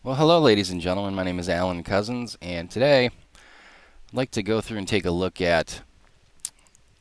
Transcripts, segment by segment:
Well, hello, ladies and gentlemen. My name is AlanCosens, and today I'd like to go through and take a look at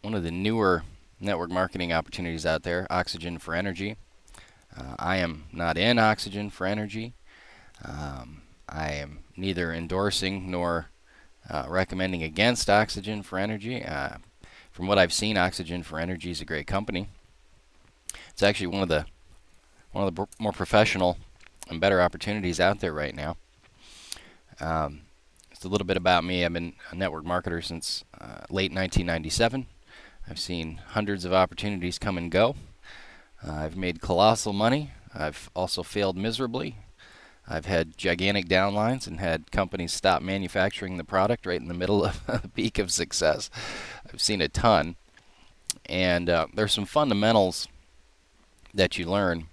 one of the newer network marketing opportunities out there, Oxygen4Energy. I am not in Oxygen4Energy. I am neither endorsing nor recommending against Oxygen4Energy. From what I've seen, Oxygen4Energy is a great company. It's actually one of the more professional and better opportunities out there right now. Just a little bit about me. I've been a network marketer since late 1997. I've seen hundreds of opportunities come and go. I've made colossal money. I've also failed miserably. I've had gigantic downlines and had companies stop manufacturing the product right in the middle of the peak of success. I've seen a ton. And there's some fundamentals that you learn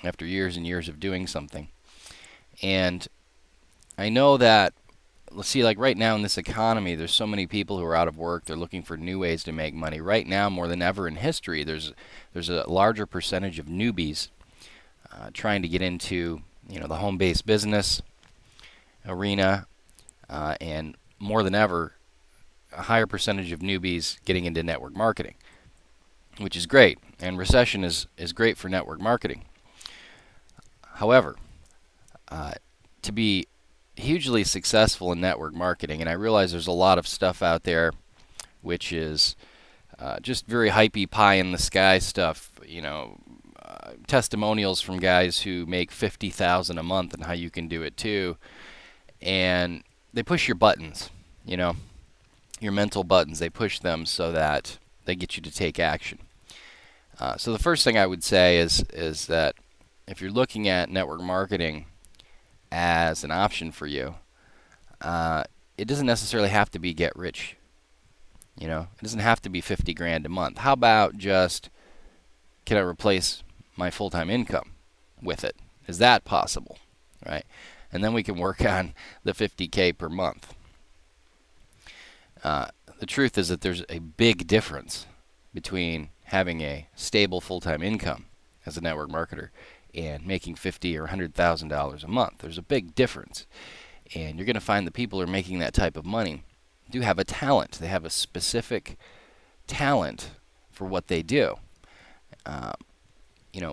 after years and years of doing something. And I know that, let's see, like right now in this economy, there's so many people who are out of work. They're looking for new ways to make money. Right now, more than ever in history, there's a larger percentage of newbies trying to get into the home-based business arena, and more than ever, a higher percentage of newbies getting into network marketing, which is great. And recession is great for network marketing. However, to be hugely successful in network marketing, and I realize there's a lot of stuff out there which is just very hypey, pie in the sky stuff. Testimonials from guys who make $50,000 a month and how you can do it too, and they push your buttons. Your mental buttons. They push them so that they get you to take action. So the first thing I would say is that if you're looking at network marketing as an option for you, it doesn't necessarily have to be get rich. It doesn't have to be 50 grand a month. How about just, can I replace my full-time income with it? Is that possible, right? And then we can work on the 50K per month. The truth is that there's a big difference between having a stable full-time income as a network marketer and making $50,000 or $100,000 a month. There's a big difference. And you're going to find the people who are making that type of money do have a talent. They have a specific talent for what they do.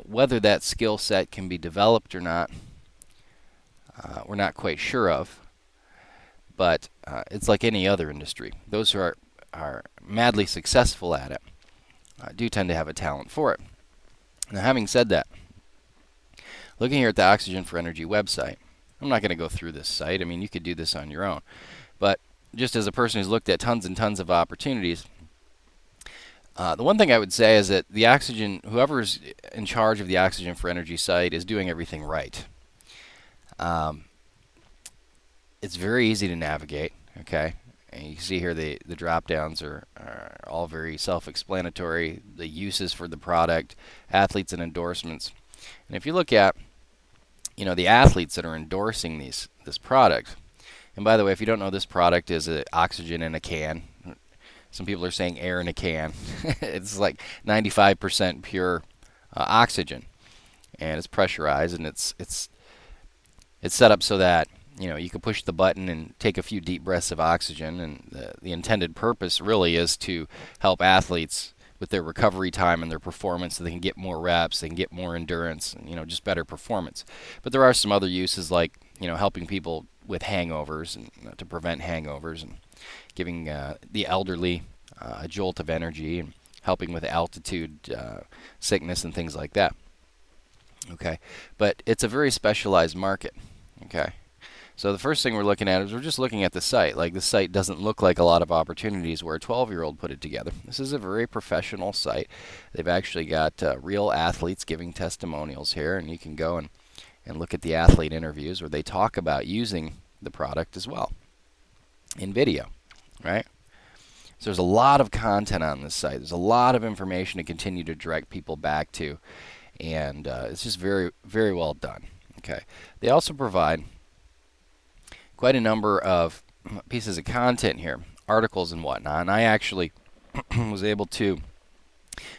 Whether that skill set can be developed or not, we're not quite sure of. But it's like any other industry. Those who are madly successful at it do tend to have a talent for it. Now, having said that, looking here at the Oxygen4Energy website, I'm not going to go through this site. I mean, you could do this on your own. But just as a person who's looked at tons and tons of opportunities, the one thing I would say is that whoever's in charge of the Oxygen4Energy site is doing everything right. It's very easy to navigate, okay? And you can see here the drop downs are all very self-explanatory. The uses for the product, athletes and endorsements. And if you look at the athletes that are endorsing this product, and by the way, if you don't know, this product is oxygen in a can. Some people are saying air in a can. It's like 95% pure oxygen, and it's pressurized, and it's set up so that you can push the button and take a few deep breaths of oxygen, and the intended purpose really is to help athletes with their recovery time and their performance, so they can get more reps, they can get more endurance, and just better performance. But there are some other uses, like helping people with hangovers and to prevent hangovers, and giving the elderly a jolt of energy, and helping with altitude sickness and things like that. Okay, but it's a very specialized market. Okay. So the first thing we're looking at is we're just looking at the site. Like, the site doesn't look like a lot of opportunities where a 12-year-old put it together. This is a very professional site. They've actually got real athletes giving testimonials here, and you can go and look at the athlete interviews where they talk about using the product as well in video, right? So there's a lot of content on this site. There's a lot of information to continue to direct people back to, and it's just very, very well done. Okay. They also provide quite a number of pieces of content here, articles and whatnot, and I actually was able to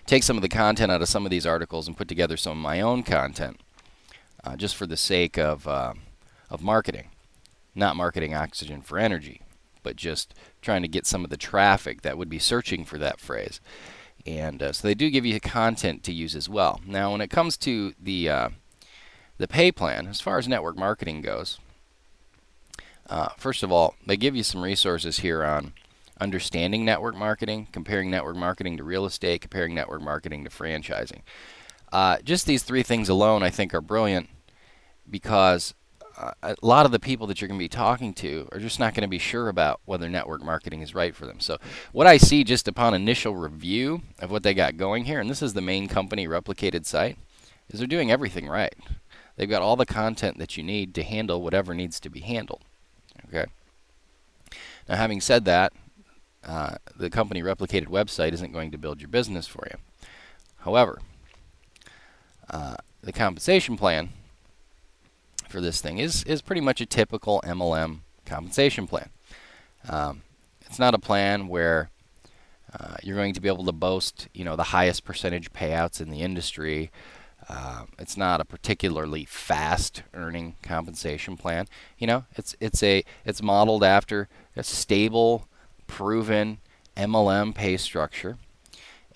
take some of the content out of some of these articles and put together some of my own content, just for the sake of of marketing. Not marketing Oxygen for Energy, but just trying to get some of the traffic that would be searching for that phrase. And so they do give you content to use as well. Now, when it comes to the pay plan, as far as network marketing goes, first of all, they give you some resources here on understanding network marketing, comparing network marketing to real estate, comparing network marketing to franchising. Just these three things alone, I think, are brilliant because a lot of the people that you're going to be talking to are just not going to be sure about whether network marketing is right for them. So what I see just upon initial review of what they got going here, and this is the main company replicated site, is they're doing everything right. They've got all the content that you need to handle whatever needs to be handled. Okay. Now, having said that, the company replicated website isn't going to build your business for you. However, the compensation plan for this thing is pretty much a typical MLM compensation plan. It's not a plan where you're going to be able to boast, the highest percentage payouts in the industry. It's not a particularly fast earning compensation plan. It's modeled after a stable, proven MLM pay structure.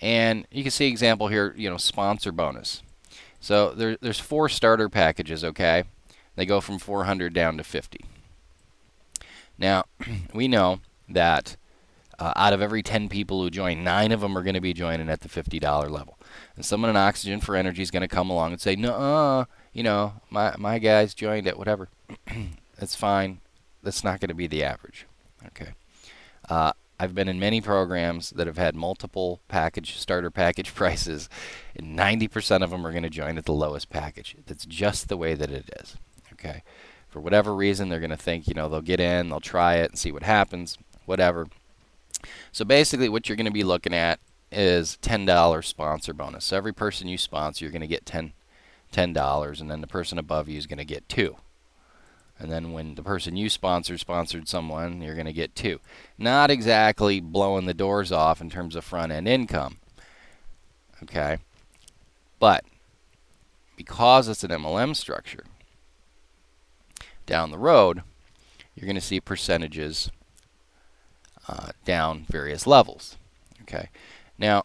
And you can see example here, sponsor bonus. So there's 4 starter packages, okay? They go from 400 down to 50. Now, we know that out of every 10 people who join, 9 of them are going to be joining at the $50 level. And someone in Oxygen for Energy is going to come along and say, no, my guys joined at whatever. That's fine. That's not going to be the average. Okay. I've been in many programs that have had multiple starter package prices, and 90% of them are going to join at the lowest package. That's just the way that it is. Okay. For whatever reason, they're going to think, they'll get in, they'll try it and see what happens, whatever. So basically what you're going to be looking at is $10 sponsor bonus. So every person you sponsor, you're going to get $10, and then the person above you is going to get $2. And then when the person you sponsored someone, you're going to get $2. Not exactly blowing the doors off in terms of front-end income. Okay? But because it's an MLM structure, down the road, you're going to see percentages down various levels. Okay? Now,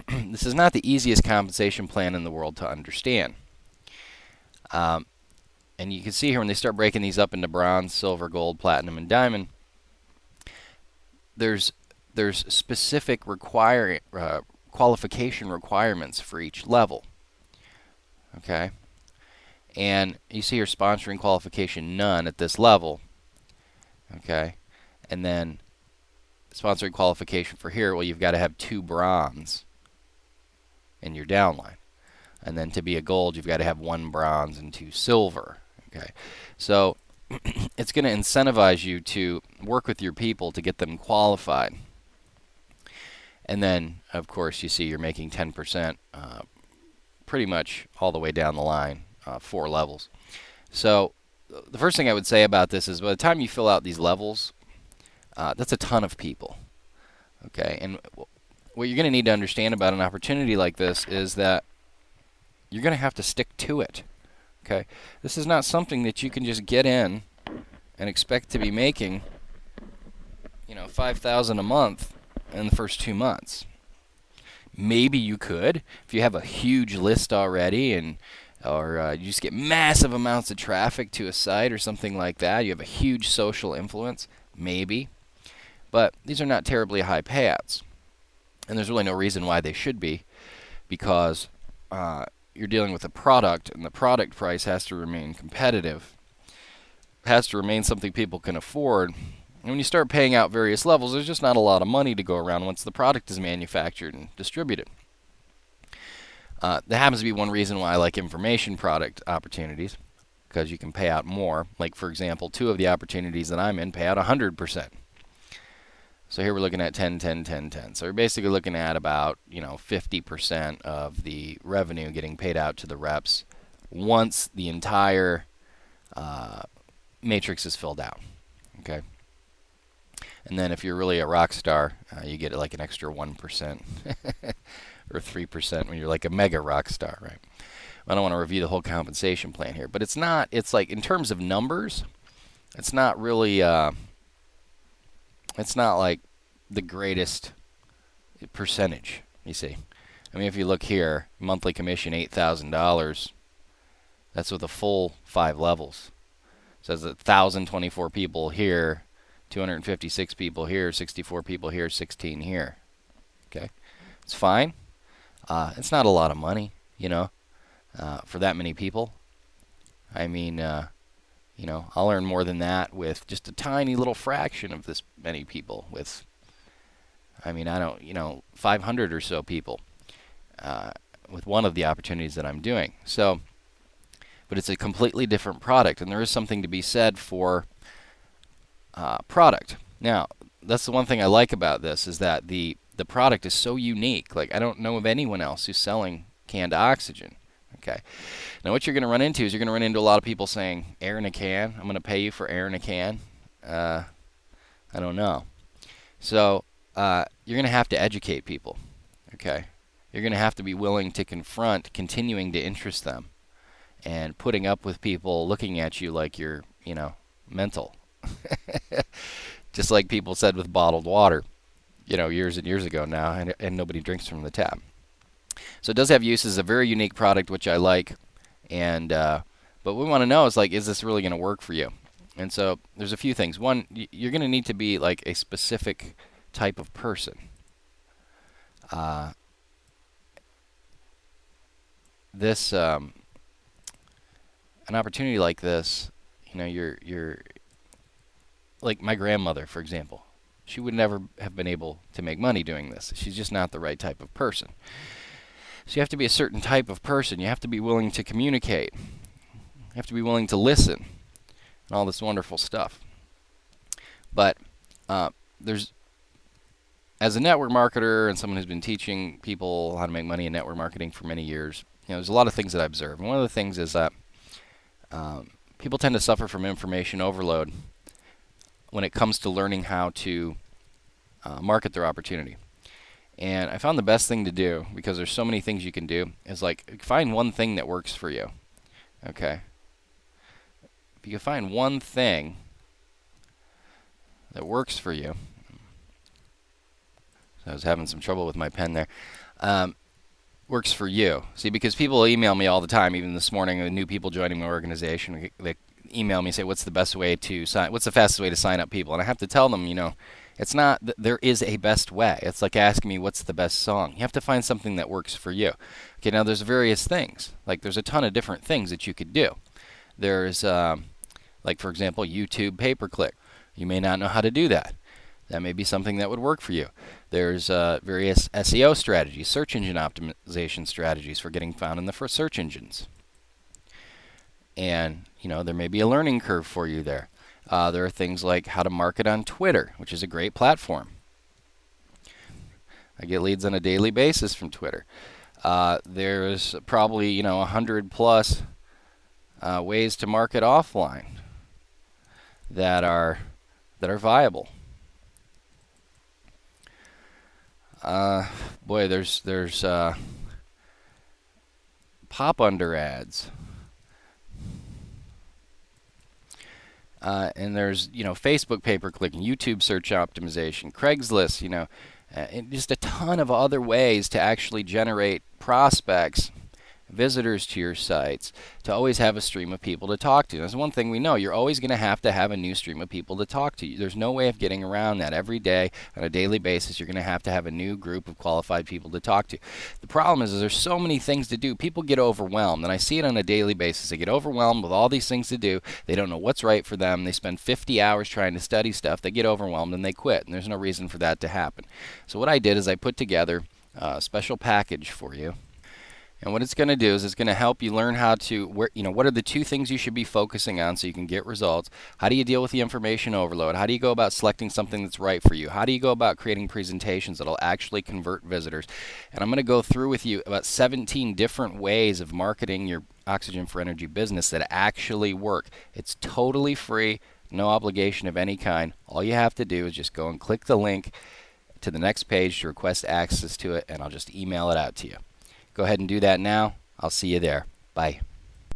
this is not the easiest compensation plan in the world to understand. And you can see here when they start breaking these up into bronze, silver, gold, platinum, and diamond, there's specific qualification requirements for each level. Okay? And you see here sponsoring qualification none at this level. Okay? And then sponsoring qualification for here, well, you've got to have 2 bronze in your downline. And then to be a gold, you've got to have 1 bronze and 2 silver. Okay, so it's going to incentivize you to work with your people to get them qualified. And then, of course, you see you're making 10% pretty much all the way down the line, 4 levels. So the first thing I would say about this is by the time you fill out these levels, that's a ton of people. Okay, and what you're going to need to understand about an opportunity like this is that you're going to have to stick to it. Okay, this is not something that you can just get in and expect to be making, $5,000 a month in the first 2 months. Maybe you could if you have a huge list already, or you just get massive amounts of traffic to a site or something like that. You have a huge social influence, maybe. But these are not terribly high payouts, and there's really no reason why they should be, because you're dealing with a product, and the product price has to remain competitive. It has to remain something people can afford. And when you start paying out various levels, there's just not a lot of money to go around once the product is manufactured and distributed. That happens to be one reason why I like information product opportunities, because you can pay out more. Like, for example, 2 of the opportunities that I'm in pay out 100%. So here we're looking at 10, 10, 10, 10. So we're basically looking at about 50% of the revenue getting paid out to the reps once the entire matrix is filled out. Okay. And then if you're really a rock star, you get like an extra 1% or 3% when you're like a mega rock star, right? I don't want to review the whole compensation plan here, but it's not. It's like in terms of numbers, it's not really. It's not like the greatest percentage. You see, I mean, if you look here, monthly commission $8,000. That's with a full 5 levels. So it's 1,024 people here, 256 people here, 64 people here, 16 here. Okay, it's fine. It's not a lot of money, for that many people. I mean, I'll earn more than that with just a tiny little fraction of this many people. I don't, 500 or so people with one of the opportunities that I'm doing. So, but it's a completely different product, and there is something to be said for product. Now, that's the one thing I like about this is that the product is so unique. Like, I don't know of anyone else who's selling canned oxygen. Okay. Now, what you're going to run into is you're going to run into a lot of people saying, air in a can. I'm going to pay you for air in a can. I don't know. So you're going to have to educate people. Okay. You're going to have to be willing to confront continuing to interest them and putting up with people looking at you like you're, mental. Just like people said with bottled water, years and years ago now, and nobody drinks from the tap. So it does have uses, a very unique product, which I like. And but what we want to know is, like, is this really going to work for you? And so there's a few things. One, you're going to need to be like a specific type of person. An opportunity like this, you're like my grandmother, for example. She would never have been able to make money doing this. She's just not the right type of person. So you have to be a certain type of person. You have to be willing to communicate. You have to be willing to listen, and all this wonderful stuff. But as a network marketer and someone who's been teaching people how to make money in network marketing for many years, there's a lot of things that I observe. And one of the things is that people tend to suffer from information overload when it comes to learning how to market their opportunity. And I found the best thing to do, because there's so many things you can do, is like find one thing that works for you. Okay? If you can find one thing that works for you. So I was having some trouble with my pen there. Works for you. See, because people email me all the time, even this morning, new people joining my organization, they email me and say, what's the best way to sign, what's the fastest way to sign up people? And I have to tell them, it's not, there is a best way. It's like asking me what's the best song. You have to find something that works for you. Okay, now there's various things. Like, there's a ton of different things that you could do. There's, like, for example, YouTube pay-per-click. You may not know how to do that. That may be something that would work for you. There's various SEO strategies, search engine optimization strategies for getting found in the first search engines. And, there may be a learning curve for you there. There are things like how to market on Twitter, which is a great platform. I get leads on a daily basis from Twitter. There's probably 100 plus ways to market offline that are viable. Boy, there's pop under ads. And there's, Facebook pay-per-click, YouTube search optimization, Craigslist, and just a ton of other ways to actually generate prospects, visitors to your sites, to always have a stream of people to talk to. That's one thing we know. You're always going to have a new stream of people to talk to. There's no way of getting around that. Every day, on a daily basis, you're going to have a new group of qualified people to talk to. The problem is there's so many things to do. People get overwhelmed, and I see it on a daily basis. They get overwhelmed with all these things to do. They don't know what's right for them. They spend 50 hours trying to study stuff. They get overwhelmed, and they quit, and there's no reason for that to happen. So what I did is I put together a special package for you. And what it's going to do is it's going to help you learn how to, what are the 2 things you should be focusing on so you can get results? How do you deal with the information overload? How do you go about selecting something that's right for you? How do you go about creating presentations that'll actually convert visitors? And I'm going to go through with you about 17 different ways of marketing your Oxygen4Energy business that actually work. It's totally free, no obligation of any kind. All you have to do is just go and click the link to the next page to request access to it, and I'll just email it out to you. Go ahead and do that now. I'll see you there. Bye.